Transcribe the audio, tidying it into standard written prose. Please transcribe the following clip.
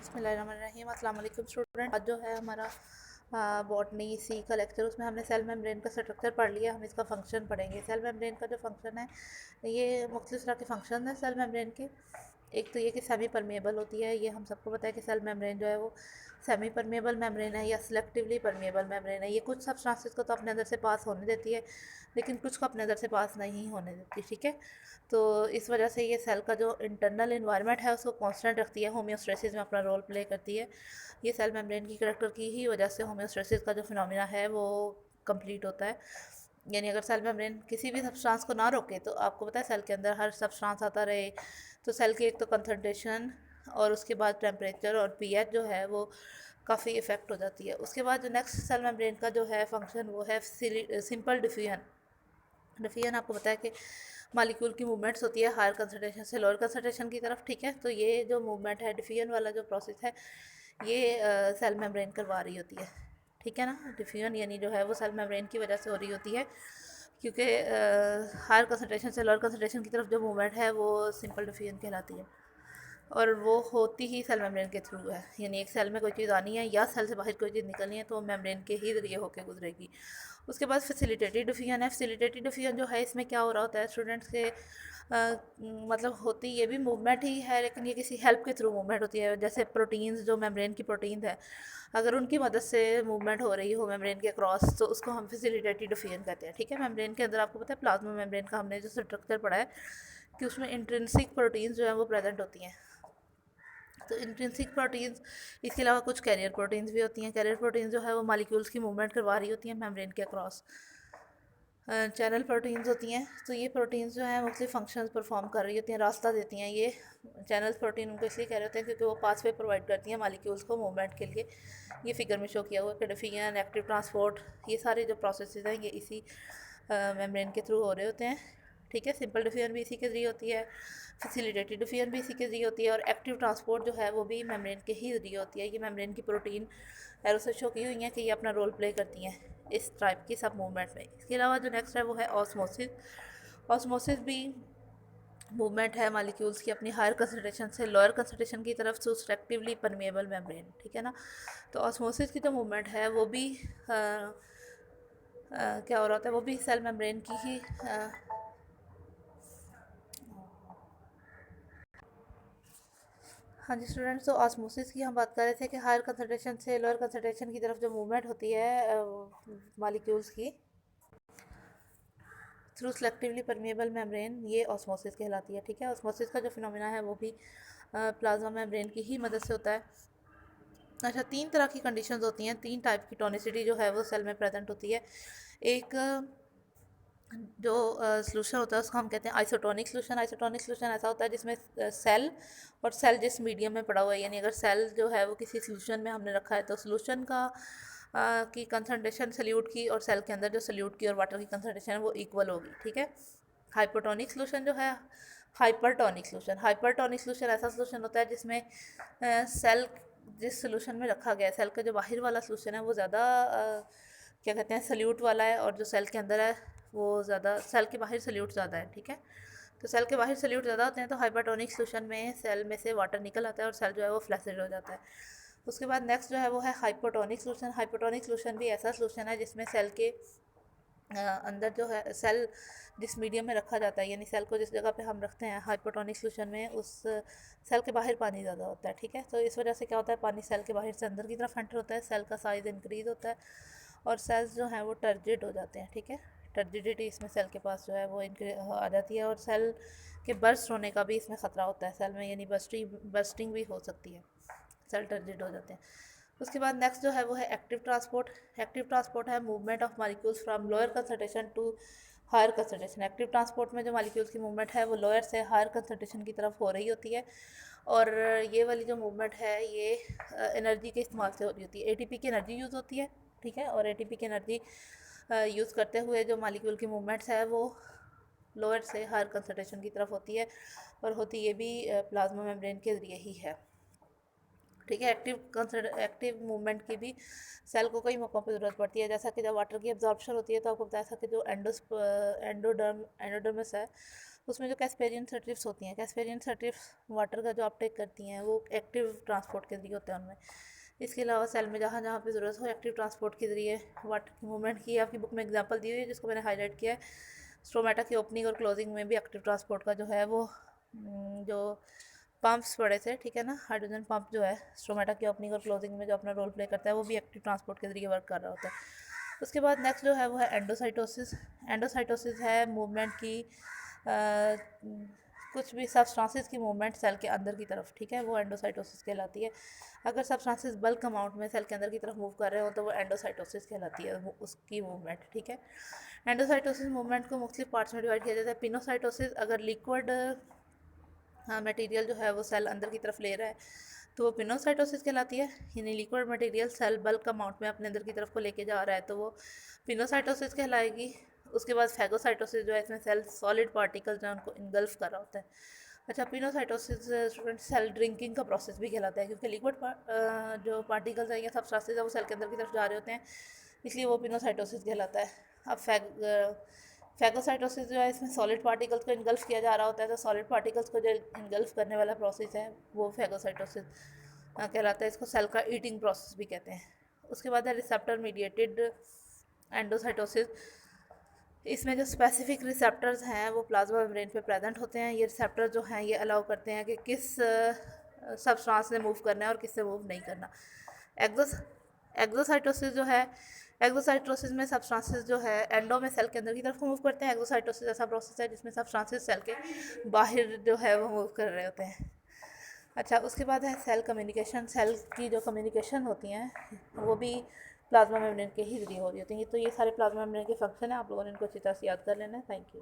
बिस्मिल्लाहिर्रहमानिर्रहीम। अस्सलाम वालेकुम स्टूडेंट। आज जो है हमारा बॉटनी सी का लेक्चर, उसमें हमने सेल मेम्ब्रेन का स्ट्रक्चर पढ़ लिया। हम इसका फंक्शन पढ़ेंगे। सेल मेम्ब्रेन का जो फंक्शन है, ये मुख्तलिफ तरह के फंक्शन है सेल मेम्ब्रेन के। एक तो ये कि सेमी परमेबल होती है। ये हम सबको पता है कि सेल मेम्ब्रेन जो है वो सेमी परमेबल मेम्ब्रेन है या सिलेक्टिवली परमेबल मेम्ब्रेन है। ये कुछ सब्सटेंसेस को तो अपने अंदर से पास होने देती है, लेकिन कुछ को अपने अंदर से पास नहीं होने देती। ठीक है, तो इस वजह से ये सेल का जो इंटरनल इन्वायरमेंट है उसको कांस्टेंट रखती है, होम्योस्टेसिस में अपना रोल प्ले करती है। ये सेल मेम्ब्रेन की करैक्टर की ही वजह से होम्योस्टेसिस का जो फिनोमिना है वो कंप्लीट होता है। यानी अगर सेल मेम्ब्रेन किसी भी सब्सटेंस को ना रोके, तो आपको पता है सेल के अंदर हर सब्सटेंस आता रहे, तो सेल की एक तो कंसनट्रेशन और उसके बाद टेम्परेचर और पीएच जो है वो काफ़ी इफ़ेक्ट हो जाती है। उसके बाद जो नेक्स्ट सेल मेम्ब्रेन का जो है फंक्शन वो है सिंपल डिफ्यूजन। डिफ्यूजन आपको पता है कि मालिक्यूल की मूवमेंट्स होती है हायर कंसनट्रेशन से लोअर कंसनट्रेशन की तरफ। ठीक है, तो ये जो मूवमेंट है, डिफ्यूजन वाला जो प्रोसेस है, ये सेल मेम्ब्रेन करवा रही होती है। ठीक है ना, डिफ्यूजन यानी जो है वो सेल मेम्ब्रेन की वजह से हो रही होती है, क्योंकि हायर कंसनट्रेशन से लोअर कंसनट्रेशन की तरफ जो मूवमेंट है वो सिंपल डिफ्यूजन कहलाती है। और वो होती ही सेल मेम्ब्रेन के थ्रू है। यानी एक सेल में कोई चीज़ आनी है या सेल से बाहर कोई चीज़ निकलनी है, तो मेम्ब्रेन के ही जरिए होकर गुजरेगी। उसके बाद फैसिलिटेटेड डिफ्यूजन है। फैसिलिटेटेड डिफ्यूजन जो है, इसमें क्या हो रहा होता है स्टूडेंट्स के मतलब होती ये भी मूवमेंट ही है, लेकिन ये किसी हेल्प के थ्रू मूवमेंट होती है। जैसे प्रोटीन्स, जो मेम्ब्रेन की प्रोटीन्स है, अगर उनकी मदद से मूवमेंट हो रही हो मेम्ब्रेन के क्रॉस, तो उसको हम फैसिलिटेटेड डिफ्यूजन कहते हैं। ठीक है, मेम्ब्रेन के अंदर आपको पता है प्लाज्मा मेम्ब्रेन का हमने जो स्ट्रक्चर पढ़ा है कि उसमें इंट्रिंसिक प्रोटीन्स जो है वो प्रेजेंट होती हैं। तो इंट्रिंसिक प्रोटीन्स, इसके अलावा कुछ कैरियर प्रोटीन्स भी होती हैं। कैरियर प्रोटीन्स जो है वो मालिक्यूल्स की मूवमेंट करवा रही होती हैं मेम्ब्रेन के अक्रॉस। चैनल प्रोटीन्स होती हैं, तो ये प्रोटीन्स जो हैं मुख्तलिफ फंक्शंस परफॉर्म कर रही होती हैं, रास्ता देती हैं। ये चैनल प्रोटीन उनको इसलिए कह रहे होते हैं क्योंकि वो पाथवे प्रोवाइड करती हैं मालिक्यूल्स को मूवमेंट के लिए। ये फिगर में शो किया हुआ है कि डिफिजन, एक्टिव ट्रांसपोर्ट, ये सारे जो प्रोसेसेस हैं ये इसी मेम्ब्रेन के थ्रू हो रहे होते हैं। ठीक है, सिंपल डिफिजन भी इसी के जरिए होती है, फैसिलिटेटेड डिफिजन भी इसी के जरिए होती है, और एक्टिव ट्रांसपोर्ट जो है वो भी मेम्ब्रेन के ही जरिए होती है। ये मेम्ब्रेन की प्रोटीन एरो से शो की हुई हैं कि ये अपना रोल प्ले करती हैं इस टाइप की सब मूवमेंट में। इसके अलावा जो नेक्स्ट है वो है ऑस्मोसिस। ऑस्मोसिस भी मूवमेंट है मालिक्यूल्स की अपनी हायर कंसनट्रेशन से लोअर कंसनट्रेशन की तरफ सब्ट्रैक्टिवली परमेबल मेम्ब्रेन। ठीक है ना, तो ऑस्मोसिस की जो मूवमेंट है वो भी क्या हो रहा होता है, वो भी सेल मेम्ब्रेन की ही हाँ जी स्टूडेंट्स, तो ऑस्मोसिस की हम बात कर रहे थे कि हायर कंसनट्रेशन से लोअर कंसनट्रेशन की तरफ जो मूवमेंट होती है मालिक्यूल्स की थ्रू सेलेक्टिवली परमेबल मेम्ब्रेन, ये ऑस्मोसिस कहलाती है। ठीक है, ऑस्मोसिस का जो फिनोमिना है वो भी प्लाज्मा मेम्ब्रेन की ही मदद से होता है। अच्छा, तीन तरह की कंडीशंस होती हैं, तीन टाइप की टोनिसिटी जो है वो सेल में प्रेजेंट होती है। एक जो सोल्यूशन होता है उसको हम कहते हैं आइसोटोनिक सोल्यूशन। आइसोटोनिक सोल्यूशन ऐसा होता है जिसमें सेल और सेल जिस मीडियम में पड़ा हुआ है, यानी अगर सेल जो है वो किसी सोल्यूशन में हमने रखा है, तो सोल्यूशन का की कंसनट्रेशन सल्यूट की और सेल के अंदर जो सल्यूट की और वाटर की कंसनट्रेशन है वो इक्वल होगी। ठीक है, हाइपोटोनिक सोल्यूशन जो है, हाइपरटोनिक सोल्यूशन। हाइपरटोनिक सोल्यूशन ऐसा सोल्यूशन होता है जिसमें सेल जिस सोल्यूशन में रखा गया है, सेल का जो बाहर वाला सोल्यूशन है वो ज़्यादा क्या कहते हैं सल्यूट वाला है, और जो सेल के अंदर है वो ज़्यादा, सेल के बाहर सल्यूट ज़्यादा है। ठीक है, तो सेल के बाहर सल्यूट ज़्यादा होते हैं, तो हाइपरटोनिक सोल्यूशन में सेल में से वाटर निकल आता है और सेल जो है वो फ्लैसिड हो जाता है। उसके बाद नेक्स्ट जो है वो है हाइपोटोनिक सोल्यूशन। हाइपोटोनिक सोल्यूशन भी ऐसा सोल्यूशन है जिसमें सेल के अंदर जो है सेल जिस मीडियम में रखा जाता है, यानी सेल को जिस जगह पे हम रखते हैं हाइपोटोनिक सोल्यूशन में, उस सेल के बाहर पानी ज़्यादा होता है। ठीक है, तो इस वजह से क्या होता है, पानी सेल के बाहर से अंदर की तरफ एंटर होता है, सेल का साइज़ इंक्रीज़ होता है और सेल्स जो हैं वो टर्जिड हो जाते हैं। ठीक है, टर्जिडिटी इसमें सेल के पास जो है वो आ जाती है, और सेल के बर्स्ट होने का भी इसमें ख़तरा होता है सेल में, यानी बर्स्टिंग भी हो सकती है, सेल टर्जिड हो जाते हैं। उसके बाद नेक्स्ट जो है वो है एक्टिव ट्रांसपोर्ट। एक्टिव ट्रांसपोर्ट है movement of molecules from lower concentration to higher concentration. Active transport में जो मालिक्यूल्स की मूवमेंट है वो लोअर से हायर कंसनट्रेशन की तरफ हो रही होती है, और ये वाली जो मूवमेंट है ये एनर्जी के इस्तेमाल से हो रही होती है। एटीपी की एनर्जी यूज़ होती है। ठीक है, और एटीपी की एनर्जी यूज़ करते हुए जो मालिक्यूल की मूवमेंट्स है वो लोअर से हायर कंसनट्रेशन की तरफ होती है, और होती ये भी प्लाज्मा मेम्ब्रेन के ज़रिए ही है। ठीक है, एक्टिव मूवमेंट की भी सेल को कई मौक़ों पर ज़रूरत पड़ती है, जैसा कि जब वाटर की एब्जॉर्प्शन होती है तो आपको बताया था कि जो एंडोडर्मिस है उसमें जो कैस्पेरियन सेट्रिफ्स होती हैं, कैस्पेरियन सेट्रिफ्स वाटर का जो अपटेक करती हैं, वो एक्टिव ट्रांसपोर्ट के जरिए होते हैं उनमें। इसके अलावा सेल में जहाँ जहाँ पे ज़रूरत हो एक्टिव ट्रांसपोर्ट के जरिए वाटर की मूवमेंट की आपकी बुक में एग्जांपल दी हुई है, जिसको मैंने हाईलाइट किया है। स्टोमेटा की ओपनिंग और क्लोजिंग में भी एक्टिव ट्रांसपोर्ट का जो है वो जो पंप्स पड़े थे, ठीक है ना, हाइड्रोजन पंप जो है स्टोमेटा की ओपनिंग और क्लोजिंग में जो अपना रोल प्ले करता है, वो भी एक्टिव ट्रांसपोर्ट के जरिए वर्क कर रहा होता है। उसके बाद नेक्स्ट जो है वो है एंडोसाइटोसिस। एंडोसाइटोसिस है मूवमेंट की कुछ भी सब्सटेंसेस की मूवमेंट सेल के अंदर की तरफ, ठीक है, वो एंडोसाइटोसिस कहलाती है। अगर सब्सटेंसेस बल्क अमाउंट में सेल के अंदर की तरफ मूव कर रहे हो तो वो एंडोसाइटोसिस कहलाती है, वो उसकी मूवमेंट, ठीक है। एंडोसाइटोसिस मूवमेंट को मुख्तलिफ पार्ट्स में डिवाइड किया जाता है। पिनोसाइटोसिस, अगर लिक्विड मटेरियल जो है वो सेल अंदर की तरफ ले रहा है तो वो पिनोसाइटोसिस कहलाती है, यानी liquid material cell bulk amount में अपने अंदर की तरफ को लेके जा रहा है तो वो पिनोसाइटोसिस कहलाएगी। उसके बाद फैगोसाइटोसिस जो है, इसमें सेल सॉलिड पार्टिकल्स जो है उनको इनगल्फ कर रहा होता है। अच्छा, पिनोसाइटोसिस स्टूडेंट सेल ड्रिंकिंग का प्रोसेस भी कहलाता है, क्योंकि लिक्विड जो पार्टिकल्स हैं या सबस्टेंसेस है वो सेल के अंदर की तरफ जा रहे होते हैं, इसलिए वो पिनोसाइटोसिस कहलाता है। अब फैगोसाइटोसिस जो है, इसमें सॉलिड पार्टिकल्स को इनगल्फ किया जा रहा होता है, तो सॉलिड पार्टिकल्स को जो इनगल्फ करने वाला प्रोसेस है वो फैगोसाइटोसिस कहलाता है। इसको सेल का ईटिंग प्रोसेस भी कहते हैं। उसके बाद है रिसेप्टर मीडिएटेड एंडोसाइटोसिस। इसमें जो स्पेसिफिक रिसेप्टर्स हैं वो प्लाज्मा मेम्ब्रेन पे प्रेजेंट होते हैं। ये रिसेप्टर जो हैं ये अलाउ करते हैं कि किस सब्सटेंस ने मूव करना है और किससे मूव नहीं करना। एग्जोस एग्जोसाइटोसिस जो है, एग्जोसाइटोसिस में सब्सटेंसेस जो है एंडो में सेल के अंदर की तरफ मूव करते हैं। एग्जोसाइटोसिस ऐसा प्रोसेस है जिसमें सब्सटेंसेस सेल के बाहर जो है वो मूव कर रहे होते हैं। अच्छा, उसके बाद है सेल कम्युनिकेशन। सेल की जो कम्युनिकेशन होती हैं वो भी प्लाज्मा मेम्ब्रेन के ही जरिए हो रही होती हैं। तो ये सारे प्लाज्मा मेम्ब्रेन के फंक्शन हैं, आप लोगों ने इनको अच्छी तरह से याद कर लेना है। Thank you.